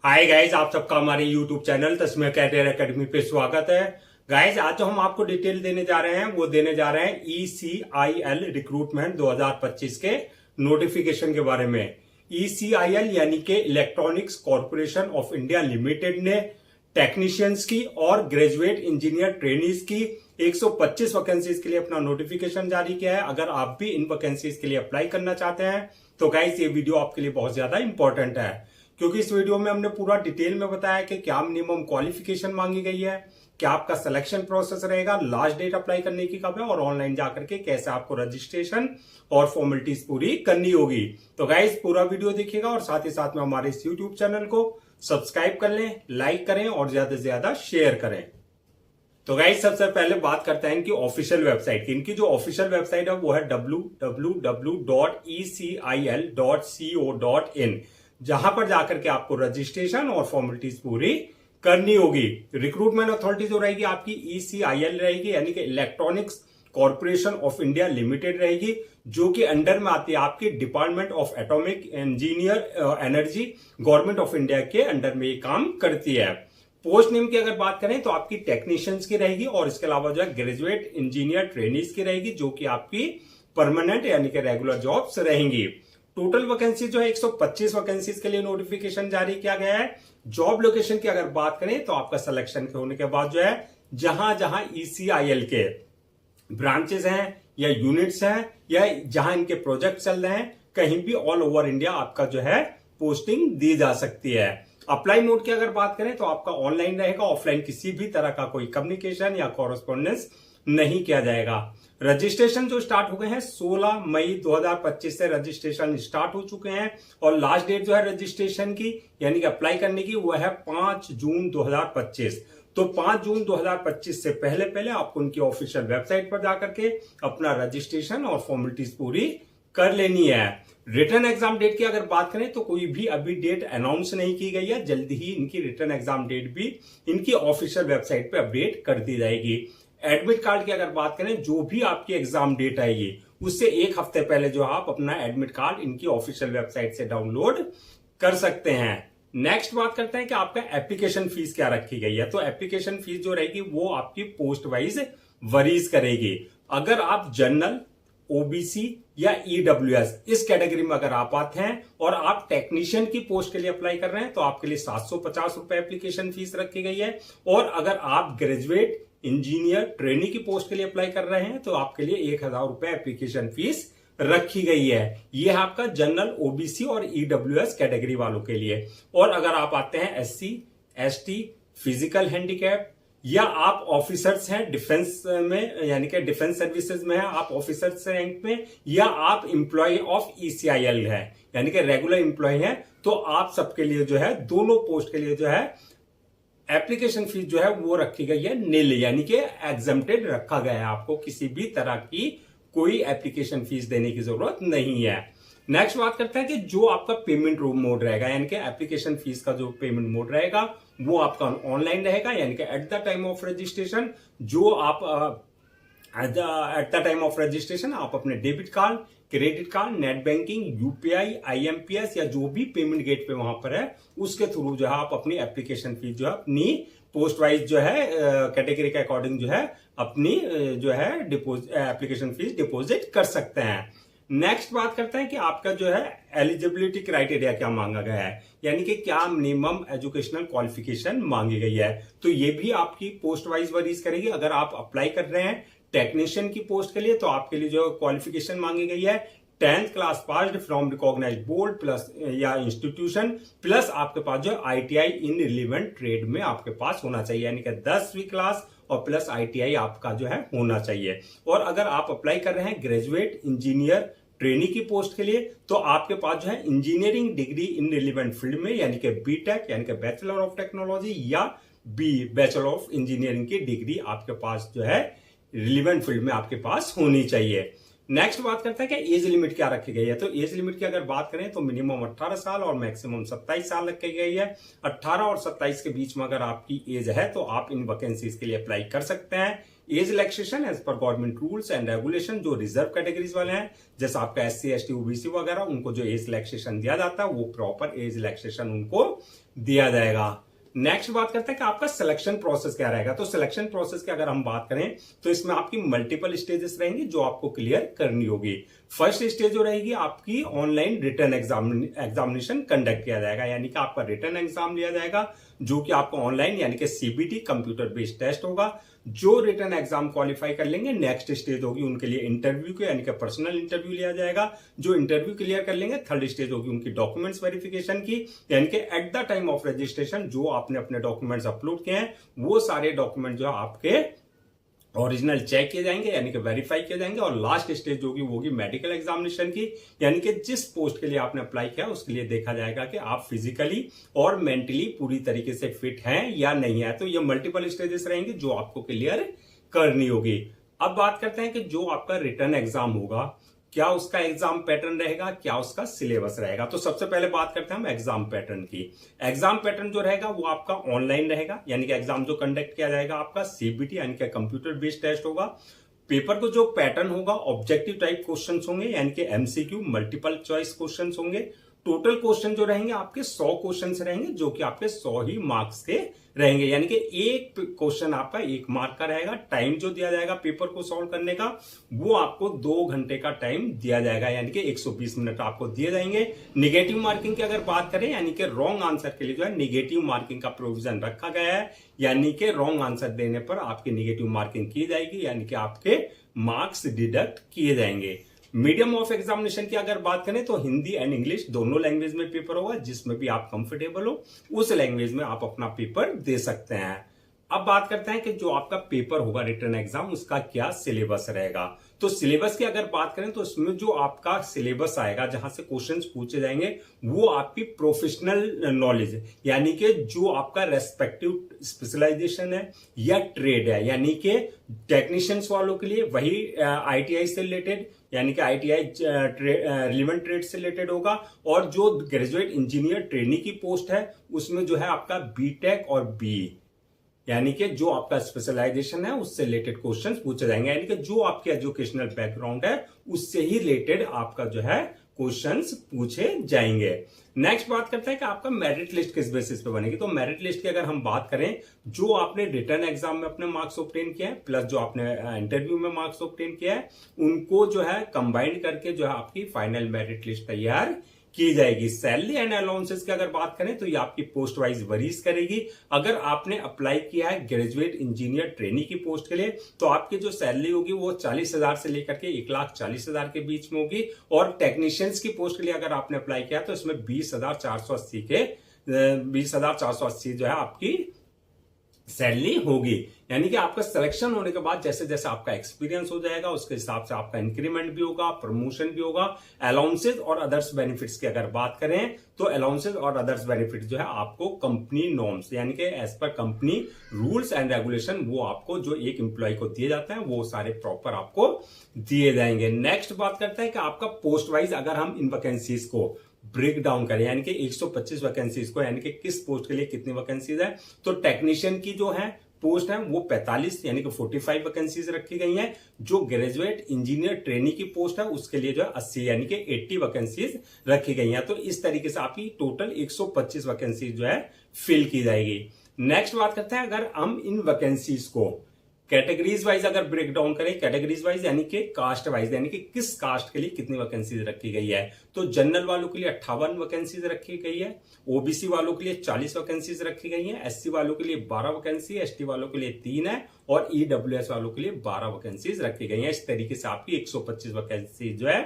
Hi guys, आप सबका हमारे YouTube चैनल तस्मीर कैरियर एकेडमी पे स्वागत है। गाइज, आज जो हम आपको डिटेल देने जा रहे हैं वो देने जा रहे हैं ECIL रिक्रूटमेंट 2025 के नोटिफिकेशन के बारे में। ECIL यानी कि electronics corporation of India limited ने टेक्नीशियंस की और ग्रेजुएट इंजीनियर ट्रेनीज की 125 वैकेंसीज के लिए अपना नोटिफिकेशन जारी किया है। अगर आप भी इन वैकेंसीज के लिए अप्लाई करना चाहते हैं तो गाइज ये वीडियो आपके लिए बहुत ज्यादा इंपॉर्टेंट है, क्योंकि इस वीडियो में हमने पूरा डिटेल में बताया कि क्या मिनिमम क्वालिफिकेशन मांगी गई है, क्या आपका सिलेक्शन प्रोसेस रहेगा, लास्ट डेट अप्लाई करने की कब है और ऑनलाइन जाकर के कैसे आपको रजिस्ट्रेशन और फॉर्मेलिटीज पूरी करनी होगी। तो गाइस पूरा वीडियो देखिएगा और साथ ही साथ में हमारे इस यूट्यूब चैनल को सब्सक्राइब कर लें, लाइक करें और ज्यादा से ज्यादा शेयर करें। तो गाइस सबसे पहले बात करते हैं इनकी ऑफिशियल वेबसाइट की। इनकी जो ऑफिशियल वेबसाइट है वो है www.ecil.co.in, जहां पर जाकर के आपको रजिस्ट्रेशन और फॉर्मेलिटीज पूरी करनी होगी। रिक्रूटमेंट अथॉरिटी जो रहेगी आपकी ECIL रहेगी, यानी कि electronics corporation of India limited रहेगी, जो कि अंडर में आती है आपकी department of atomic engineer energy, government of India के अंडर में ये काम करती है। पोस्ट नेम की अगर बात करें तो आपकी टेक्नीशियंस की रहेगी और इसके अलावा जो है ग्रेजुएट इंजीनियर ट्रेनीज की रहेगी, जो कि आपकी परमानेंट यानी कि रेगुलर जॉब्स रहेंगी। टोटल वैकेंसी जो है 125 वैकेंसीज के लिए नोटिफिकेशन जारी किया गया है। जॉब लोकेशन की अगर बात करें तो आपका सिलेक्शन होने के बाद जो है जहां जहां ECIL के ब्रांचेस हैं या यूनिट्स हैं या जहां इनके प्रोजेक्ट चल रहे हैं, कहीं भी ऑल ओवर इंडिया आपका जो है पोस्टिंग दी जा सकती है। अप्लाई मोड की अगर बात करें तो आपका ऑनलाइन रहेगा, ऑफलाइन किसी भी तरह का कोई कम्युनिकेशन या कॉरेस्पॉन्डेंस नहीं किया जाएगा। रजिस्ट्रेशन जो स्टार्ट हो गए हैं 16 मई 2025 से रजिस्ट्रेशन स्टार्ट हो चुके हैं और लास्ट डेट जो है रजिस्ट्रेशन की यानी कि अप्लाई करने की वो है 5 जून 2025। तो 5 जून 2025 से पहले पहले आपको उनकी ऑफिशियल वेबसाइट पर जाकर के अपना रजिस्ट्रेशन और फॉर्मेलिटीज पूरी कर लेनी है। रिटर्न एग्जाम डेट की अगर बात करें तो कोई भी अभी डेट अनाउंस नहीं की गई है, जल्दी ही इनकी रिटर्न एग्जाम डेट भी इनकी ऑफिशियल वेबसाइट पे अपडेट कर दी जाएगी। एडमिट कार्ड की अगर बात करें, जो भी आपकी एग्जाम डेट आएगी उससे एक हफ्ते पहले जो आप अपना एडमिट कार्ड इनकी ऑफिशियल वेबसाइट से डाउनलोड कर सकते हैं। नेक्स्ट बात करते हैं कि आपका एप्लीकेशन फीस क्या रखी गई है। तो एप्लीकेशन फीस जो रहेगी वो आपकी पोस्ट वाइज वरीज करेगी। अगर आप जनरल, OBC या EWS इस कैटेगरी में अगर आप आते हैं और आप टेक्नीशियन की पोस्ट के लिए अप्लाई कर रहे हैं तो आपके लिए 750 रुपए एप्लीकेशन फीस रखी गई है। और अगर आप ग्रेजुएट इंजीनियर ट्रेनी की पोस्ट के लिए अप्लाई कर रहे हैं तो आपके लिए 1000 रुपए एप्लीकेशन फीस रखी गई है। यह है आपका जनरल, OBC और EWS कैटेगरी वालों के लिए। और अगर आप आते हैं SC, ST, फिजिकल हैंडीकैप या आप ऑफिसर्स हैं डिफेंस में यानी कि डिफेंस सर्विसेज में है, आप ऑफिसर्स रैंक में या आप एम्प्लॉय ऑफ ECIL है यानी कि रेगुलर एम्प्लॉय है, तो आप सबके लिए जो है दोनों पोस्ट के लिए जो है एप्लीकेशन फीस जो है वो रखी गई है नील, यानी कि एग्जम्प्टेड रखा गया है। आपको किसी भी तरह की कोई एप्लीकेशन फीस देने की जरूरत नहीं है। नेक्स्ट बात करते हैं कि जो आपका पेमेंट मोड रहेगा, यानी कि एप्लीकेशन फीस का जो पेमेंट मोड रहेगा वो आपका ऑनलाइन रहेगा, यानी कि at the time of registration जो आप at the time of registration आप अपने debit card, credit card, net banking, UPI, IMPS या जो भी पेमेंट गेट पे वहां पर है उसके थ्रू जो है आप अपनी एप्लीकेशन फीस जो है अपनी पोस्ट वाइज जो है कैटेगरी के अकॉर्डिंग जो है अपनी जो है एप्लीकेशन फीस डिपॉजिट कर सकते हैं। नेक्स्ट बात करते हैं कि आपका जो है एलिजिबिलिटी क्राइटेरिया क्या मांगा गया है, यानी कि क्या मिनिमम एजुकेशनल क्वालिफिकेशन मांगी गई है। तो ये भी आपकी पोस्ट वाइज वरीज करेगी। अगर आप अप्लाई कर रहे हैं टेक्नीशियन की पोस्ट के लिए तो आपके लिए जो क्वालिफिकेशन मांगी गई है 10th class passed from recognised board plus या इंस्टीट्यूशन प्लस आपके पास जो ITI इन रिलेवेंट ट्रेड में आपके पास होना चाहिए, यानी कि 10वीं क्लास और प्लस ITI आपका जो है होना चाहिए। और अगर आप अप्लाई कर रहे हैं ग्रेजुएट इंजीनियर ट्रेनी की पोस्ट के लिए तो आपके पास जो है engineering degree in relevant field में यानी कि BTech यानी कि बैचलर ऑफ टेक्नोलॉजी या बैचलर ऑफ इंजीनियरिंग की डिग्री आपके पास जो है रिलेवेंट फील्ड में आपके पास होनी चाहिए। नेक्स्ट बात करते हैं कि एज लिमिट क्या रखी गई है। तो एज लिमिट की अगर बात करें तो मिनिमम 18 साल और मैक्सिमम 27 साल रखी गई है। 18 और 27 के बीच में अगर आपकी एज है तो आप इन वैकेंसीज के लिए अप्लाई कर सकते हैं। Age relaxation as per government rules and regulation, जो रिजर्व कैटेगरीज वाले हैं जैसे आपका SC ST OBC वगैरह, उनको जो एज रिलैक्सेशन दिया जाता है वो प्रॉपर एज रिलैक्सेशन उनको दिया जाएगा। नेक्स्ट बात करते हैं कि आपका सिलेक्शन प्रोसेस क्या रहेगा। तो सिलेक्शन प्रोसेस की अगर हम बात करें तो इसमें आपकी मल्टीपल स्टेजेस रहेंगी जो आपको क्लियर करनी होगी। फर्स्ट स्टेज जो रहेगी आपकी ऑनलाइन रिटर्न एग्जामिनेशन कंडक्ट किया जाएगा, यानी कि आपका रिटर्न एग्जाम लिया जाएगा जो कि आपको ऑनलाइन यानी कि CBT कंप्यूटर बेस्ड टेस्ट होगा। जो रिटर्न एग्जाम क्वालिफाई कर लेंगे नेक्स्ट स्टेज होगी उनके लिए इंटरव्यू के यानी कि पर्सनल इंटरव्यू लिया जाएगा। जो इंटरव्यू क्लियर कर लेंगे थर्ड स्टेज होगी उनकी डॉक्यूमेंट्स वेरिफिकेशन की, यानी कि at the time of registration जो आपने अपने डॉक्यूमेंट्स अपलोड किए हैं वो सारे डॉक्यूमेंट जो आपके ओरिजिनल चेक किए जाएंगे यानी कि वेरीफाई किए जाएंगे। और लास्ट स्टेज होगी वो होगी मेडिकल एग्जामिनेशन की, यानी कि जिस पोस्ट के लिए आपने अप्लाई किया उसके लिए देखा जाएगा कि आप फिजिकली और मेंटली पूरी तरीके से फिट हैं या नहीं है। तो ये मल्टीपल स्टेजेस रहेंगे जो आपको क्लियर करनी होगी। अब बात करते हैं कि जो आपका रिटर्न एग्जाम होगा क्या उसका एग्जाम पैटर्न रहेगा, क्या उसका सिलेबस रहेगा। तो सबसे पहले बात करते हैं हम एग्जाम पैटर्न की। एग्जाम पैटर्न जो रहेगा वो आपका ऑनलाइन रहेगा, यानी कि एग्जाम जो कंडक्ट किया जाएगा आपका CBT यानी कि कंप्यूटर बेस्ड टेस्ट होगा। पेपर को जो पैटर्न होगा ऑब्जेक्टिव टाइप क्वेश्चंस होंगे यानी कि MCQ मल्टीपल चॉइस क्वेश्चंस होंगे। टोटल क्वेश्चन जो रहेंगे आपके 100 क्वेश्चंस रहेंगे जो कि आपके 100 ही मार्क्स के रहेंगे, यानी कि एक क्वेश्चन आपका 1 मार्क का रहेगा। टाइम जो दिया जाएगा पेपर को सॉल्व करने का वो आपको 2 घंटे का टाइम दिया जाएगा, यानी कि 120 मिनट आपको दिए जाएंगे। निगेटिव मार्किंग की अगर बात करें यानी कि रॉन्ग आंसर के लिए जो है निगेटिव मार्किंग का प्रोविजन रखा गया है, यानी कि रॉन्ग आंसर देने पर आपकी निगेटिव मार्किंग की जाएगी, यानी कि आपके मार्क्स डिडक्ट किए जाएंगे। मीडियम ऑफ एग्जामिनेशन की अगर बात करें तो हिंदी एंड इंग्लिश दोनों लैंग्वेज में पेपर होगा, जिसमें भी आप कंफर्टेबल हो उस लैंग्वेज में आप अपना पेपर दे सकते हैं। अब बात करते हैं कि जो आपका पेपर होगा रिटर्न एग्जाम उसका क्या सिलेबस रहेगा। तो सिलेबस की अगर बात करें तो इसमें जो आपका सिलेबस आएगा जहां से क्वेश्चंस पूछे जाएंगे वो आपकी प्रोफेशनल नॉलेज यानी कि जो आपका रेस्पेक्टिव स्पेशलाइजेशन है या ट्रेड है, यानी कि टेक्नीशियंस वालों के लिए वही ITI से रिलेटेड यानी कि ITI रिलेवेंट ट्रेड से रिलेटेड होगा, और जो ग्रेजुएट इंजीनियर ट्रेनी की पोस्ट है उसमें जो है आपका BTech और BE यानी कि जो आपका स्पेशलाइजेशन है उससे रिलेटेड क्वेश्चंस पूछे जाएंगे, यानी कि जो आपके एजुकेशनल बैकग्राउंड है उससे ही रिलेटेड आपका जो है क्वेश्चंस पूछे जाएंगे। नेक्स्ट बात करते हैं कि आपका मेरिट लिस्ट किस बेसिस पे बनेगी। तो मेरिट लिस्ट की अगर हम बात करें जो आपने रिटर्न एग्जाम में अपने मार्क्स ऑब्टेन किया है प्लस जो आपने इंटरव्यू में मार्क्स ऑब्टेन किया है उनको जो है कंबाइंड करके जो है आपकी फाइनल मेरिट लिस्ट तैयार की जाएगी। सैलरी एंड अलाउंसेस की अगर बात करें तो ये आपकी पोस्ट वाइज वरीज करेगी। अगर आपने अप्लाई किया है ग्रेजुएट इंजीनियर ट्रेनी की पोस्ट के लिए तो आपकी जो सैलरी होगी वो 40,000 से लेकर के 1,40,000 के बीच में होगी, और टेक्नीशियंस की पोस्ट के लिए अगर आपने अप्लाई किया तो इसमें 20,480 जो है आपकी सैलरी होगी। यानी कि आपका सिलेक्शन होने के बाद जैसे जैसे आपका एक्सपीरियंस हो जाएगा उसके हिसाब से आपका इंक्रीमेंट भी होगा, प्रमोशन भी होगा। अलाउंसेज और अदर्स बेनिफिट्स की अगर बात करें तो अलाउंसेज और अदर्स बेनिफिट जो है आपको कंपनी नॉर्म्स यानी कि as per company rules and regulation वो आपको जो एक एम्प्लॉय को दिए जाते हैं वो सारे प्रॉपर आपको दिए जाएंगे। नेक्स्ट बात करते हैं कि आपका पोस्ट वाइज अगर हम इन वैकेंसीज को ब्रेक डाउन करें यानी कि 125 वैकेंसीज को यानी कि किस पोस्ट के लिए कितनी वैकेंसीज है, तो टेक्नीशियन की जो है पोस्ट है वो 45 यानी कि 45 वैकेंसीज रखी गई हैं। जो ग्रेजुएट इंजीनियर ट्रेनी की पोस्ट है उसके लिए जो है 80 यानी कि 80 वैकेंसीज रखी गई हैं। तो इस तरीके से आपकी टोटल 125 वैकेंसीज जो है फिल की जाएगी। नेक्स्ट बात करते हैं अगर हम इन वैकेंसीज को कैटेगरीज वाइज अगर ब्रेक डाउन करें, कैटेगरीज वाइज यानी कि कास्ट वाइज यानी कि किस कास्ट के लिए कितनी वैकेंसीज रखी गई है, तो जनरल वालों के लिए 58 वैकेंसीज रखी गई है, ओबीसी वालों के लिए 40 वैकेंसीज रखी गई है, एससी वालों के लिए 12 वैकेंसी, एसटी वालों के लिए 3 है और ईडब्ल्यूएस वालों के लिए 12 वैकेंसीज रखी गई है। इस तरीके से आपकी 125 वैकेंसी जो है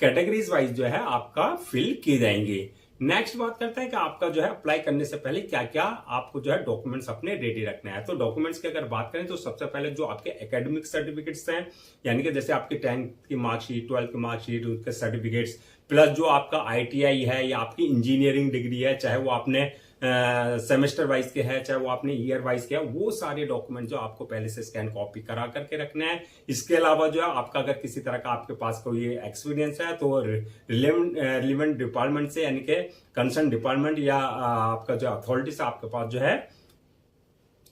कैटेगरीज वाइज जो है आपका फिल की जाएंगी। नेक्स्ट बात करते हैं कि आपका जो है अप्लाई करने से पहले क्या क्या आपको जो है डॉक्यूमेंट्स अपने रेडी रखना है। तो डॉक्यूमेंट्स की अगर बात करें तो सबसे पहले जो आपके एकेडमिक सर्टिफिकेट्स हैं यानी कि जैसे आपकी 10th की मार्कशीट, 12th की मार्कशीट, उसके सर्टिफिकेट्स प्लस जो आपका ITI है या आपकी इंजीनियरिंग डिग्री है, चाहे वो आपने सेमेस्टर वाइज के है चाहे वो आपने ईयर वाइज के है, वो सारे डॉक्यूमेंट जो आपको पहले से स्कैन कॉपी करा करके रखना है। इसके अलावा जो है आपका अगर किसी तरह का आपके पास कोई एक्सपीरियंस है तो रिलेवेंट डिपार्टमेंट से यानी कि कंसर्न डिपार्टमेंट या आपका जो अथॉरिटी से आपके पास जो है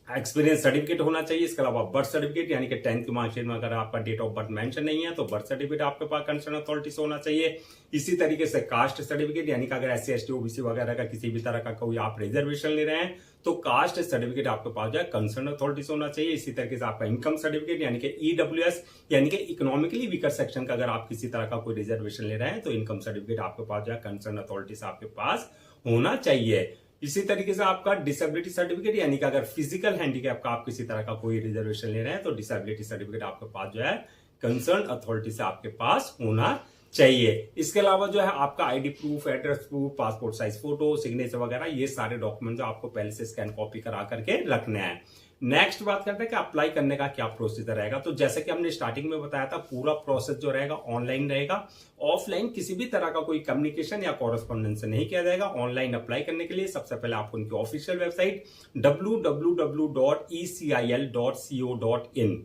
एक्सपीरियंस सर्टिफिकेट होना चाहिए। इसके अलावा बर्थ सर्टिफिकेट यानी कि 10th की मार्कशीट में अगर आपका डेट ऑफ बर्थ मेंशन नहीं है तो बर्थ सर्टिफिकेट आपके पास कंसर्न अथॉरिटी से होना चाहिए। इसी तरीके से कास्ट सर्टिफिकेट यानी कि अगर SC ST OBC वगैरह का किसी भी तरह का कोई आप रिजर्वेशन ले रहे हैं तो कास्ट सर्टिफिकेट आपके पास जो है कंसर्न अथॉरिटी से होना चाहिए। इसी तरीके से आपका इनकम सर्टिफिकेट यानी कि EWS यानी कि इकोनॉमिकली वीकर सेक्शन का अगर आप किसी तरह का कोई रिजर्वेशन ले रहे हैं तो इनकम सर्टिफिकेट आपके पास जो है कंसर्न अथॉरिटी से आपके पास होना चाहिए। इसी तरीके से आपका डिसेबिलिटी सर्टिफिकेट यानी कि अगर फिजिकल हैंडीकैप का आप किसी तरह का कोई रिजर्वेशन ले रहे हैं तो डिसेबिलिटी सर्टिफिकेट आपके पास जो है कंसर्न अथॉरिटी से आपके पास होना चाहिए। इसके अलावा जो है आपका ID proof, address proof, passport size photo, signature वगैरह ये सारे डॉक्यूमेंट जो आपको पहले से स्कैन कॉपी करा करके रखने हैं। नेक्स्ट बात करते हैं कि अप्लाई करने का क्या प्रोसीजर रहेगा। तो जैसे कि हमने स्टार्टिंग में बताया था पूरा प्रोसेस जो रहेगा ऑनलाइन रहेगा। ऑफलाइन किसी भी तरह का कोई कम्युनिकेशन या कॉरेस्पॉन्डेंस से नहीं किया जाएगा। ऑनलाइन अप्लाई करने के लिए सबसे पहले आपको उनकी ऑफिशियल वेबसाइट www.ecil.co.in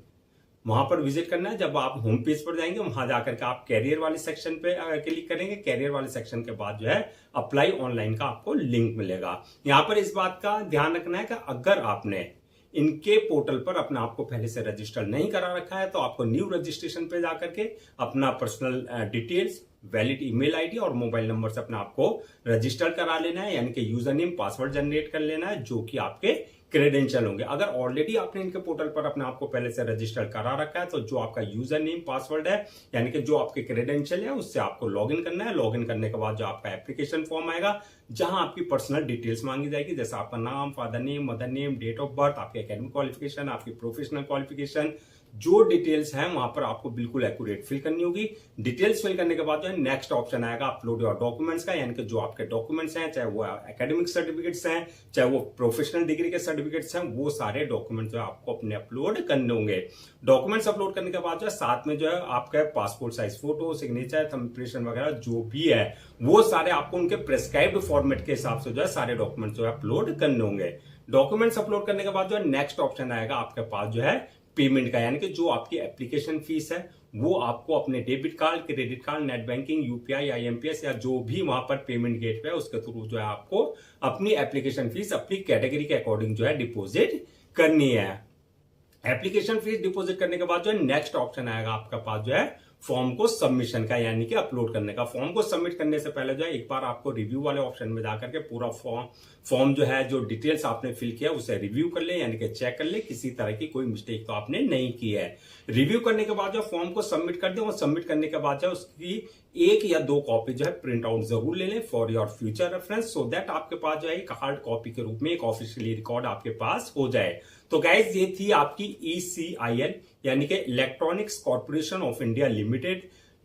वहां पर विजिट करना है। जब आप होम पेज पर जाएंगे वहां जाकर के आप कैरियर वाले सेक्शन पे क्लिक करेंगे। कैरियर वाले सेक्शन के बाद जो है अप्लाई ऑनलाइन का आपको लिंक मिलेगा। यहां पर इस बात का ध्यान रखना है कि अगर आपने इनके पोर्टल पर अपना आपको पहले से रजिस्टर नहीं करा रखा है तो आपको न्यू रजिस्ट्रेशन पे जाकर के अपना personal details, valid email ID और मोबाइल नंबर से अपना आपको रजिस्टर करा लेना है यानी कि यूजर नेम पासवर्ड जनरेट कर लेना है जो कि आपके क्रेडेंशियल होंगे। अगर ऑलरेडी आपने इनके पोर्टल पर अपने आपको पहले से रजिस्टर करा रखा है तो जो आपका यूजर नेम पासवर्ड है यानी कि जो आपके क्रेडेंशियल है उससे आपको लॉगिन करना है। लॉगिन करने के बाद जो आपका एप्लीकेशन फॉर्म आएगा जहां आपकी पर्सनल डिटेल्स मांगी जाएगी जैसे आपका नाम, father name, mother name, date of birth, आपके एकेडमिक क्वालिफिकेशन, आपकी प्रोफेशनल क्वालिफिकेशन, जो डिटेल्स हैं वहां पर आपको बिल्कुल एक्यूरेट फिल करनी होगी। डिटेल्स फिल करने के बाद जो है नेक्स्ट ऑप्शन आएगा अपलोड योर डॉक्यूमेंट्स का यानी कि जो आपके डॉक्यूमेंट्स हैं चाहे वो एकेडमिक सर्टिफिकेट्स हैं चाहे वो प्रोफेशनल डिग्री के सर्टिफिकेट्स हैं वो सारे डॉक्यूमेंट्स जो है आपको अपने अपलोड करने होंगे। डॉक्यूमेंट्स अपलोड करने के बाद जो है साथ में जो है आपका passport size photo, signature, thumb impression वगैरह जो भी है वो सारे आपको उनके प्रेस्क्राइब्ड फॉर्मेट के हिसाब से जो है सारे डॉक्यूमेंट्स जो है अपलोड करने होंगे। डॉक्यूमेंट्स अपलोड करने के बाद जो है नेक्स्ट ऑप्शन आएगा आपके पास जो है पेमेंट का यानी कि जो आपकी एप्लीकेशन फीस है वो आपको अपने debit card, credit card, net banking, UPI, IMPS या जो भी वहां पर पेमेंट गेटवे है उसके थ्रू जो है आपको अपनी एप्लीकेशन फीस अपनी कैटेगरी के अकॉर्डिंग जो है डिपॉजिट करनी है। एप्लीकेशन फीस डिपॉजिट करने के बाद जो है नेक्स्ट ऑप्शन आएगा आपका पास जो है फॉर्म को सबमिशन का यानी कि अपलोड करने का। फॉर्म को सबमिट करने से पहले जो है एक बार आपको रिव्यू वाले ऑप्शन में जाकर के पूरा फॉर्म जो है जो डिटेल्स आपने फिल किया उसे रिव्यू कर ले यानी कि चेक कर ले किसी तरह की कोई मिस्टेक तो आपने नहीं की है। रिव्यू करने के बाद जो फॉर्म को सबमिट कर दे और सबमिट करने के बाद जो उसकी 1 या 2 कॉपी जो है प्रिंट आउट जरूर ले लें for your future reference so that आपके पास जो है एक हार्ड कॉपी के रूप में एक ऑफिशियली रिकॉर्ड आपके पास हो जाए। तो गाइज ये थी आपकी ECIL यानी कि electronics corporation of India limited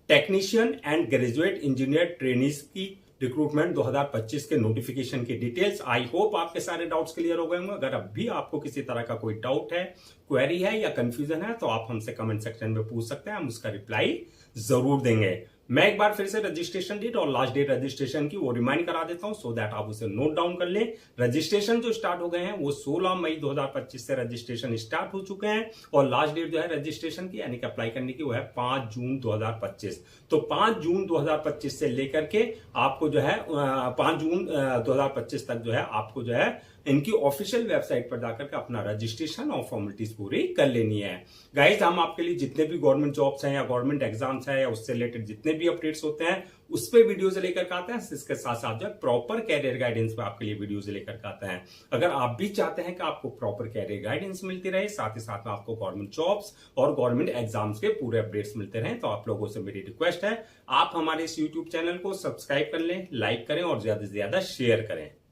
technician and graduate engineer trainees की रिक्रूटमेंट 2025 के नोटिफिकेशन की डिटेल्स। आई होप आपके सारे डाउट्स क्लियर हो गए होंगे। अगर अब भी आपको किसी तरह का कोई डाउट है, क्वेरी है या कंफ्यूजन है तो आप हमसे कमेंट सेक्शन में पूछ सकते हैं, हम उसका रिप्लाई जरूर देंगे। मैं एक बार फिर से रजिस्ट्रेशन डेट और लास्ट डेट रजिस्ट्रेशन की वो रिमाइंड करा देता हूं सो दैट आप उसे नोट डाउन कर लें। रजिस्ट्रेशन जो स्टार्ट हो गए हैं वो 16 मई 2025 से रजिस्ट्रेशन स्टार्ट हो चुके हैं और लास्ट डेट जो है रजिस्ट्रेशन की यानी कि अप्लाई करने की वो है 5 जून 2025। तो 5 जून 2025 से लेकर के आपको जो है 5 जून 2025 तक जो है आपको जो है इनकी ऑफिशियल वेबसाइट पर जाकर के अपना रजिस्ट्रेशन और फॉर्मेलिटीज पूरी कर लेनी है। गाइस हम आपके लिए जितने भी गवर्नमेंट जॉब्स हैं या गवर्नमेंट एग्जाम्स हैं या उससे रिलेटेड जितने भी अपडेट्स होते हैं उस पर वीडियोज लेकर के आते हैं। इसके साथ साथ जो है प्रॉपर कैरियर गाइडेंस पे आपके लिए वीडियोज लेकर के आते हैं। अगर आप भी चाहते हैं कि आपको प्रॉपर कैरियर गाइडेंस मिलती रहे साथ ही साथ में आपको गवर्नमेंट जॉब्स और गवर्नमेंट एग्जाम्स के पूरे अपडेट्स मिलते रहे तो आप लोगों से मेरी रिक्वेस्ट है आप हमारे इस यूट्यूब चैनल को सब्सक्राइब कर लें, लाइक करें और ज्यादा से ज्यादा शेयर करें।